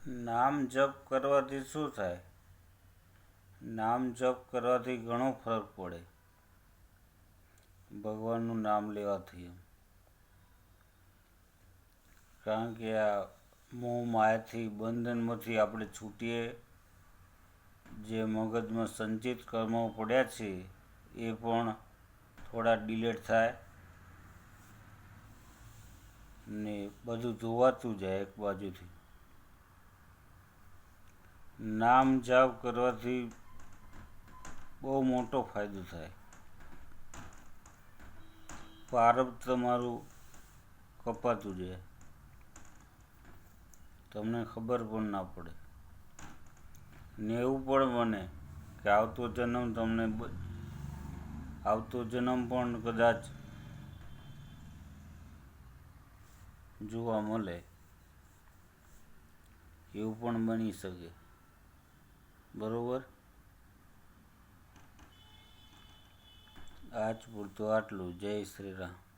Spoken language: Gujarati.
નામ જપ કરવાથી શું થાય? નામ જપ કરવાથી ઘણો ફરક પડે. ભગવાનનું નામ લેવાથી. કારણ કે આ મોહ માયાથી બંધનમાંથી આપણે છૂટીએ. જે મગજમાં સંચિત કર્મો પડ્યા છે એ પણ થોડા ડિલેટ થાય ને બધું ધોવાતું જાય એક બાજુથી. નામ જાપ કરવાથી બહુ મોટો ફાયદો થાય. પ્રારબ્ધ તમારું કપાતું જાય. તમને ખબર પણ ના પડે ને એવું પણ બને કે આવતો જન્મ પણ કદાચ જોવા મળે. એવું પણ બની શકે. બરોબર. આજ પૂરતું આટલું. જય શ્રી રામ.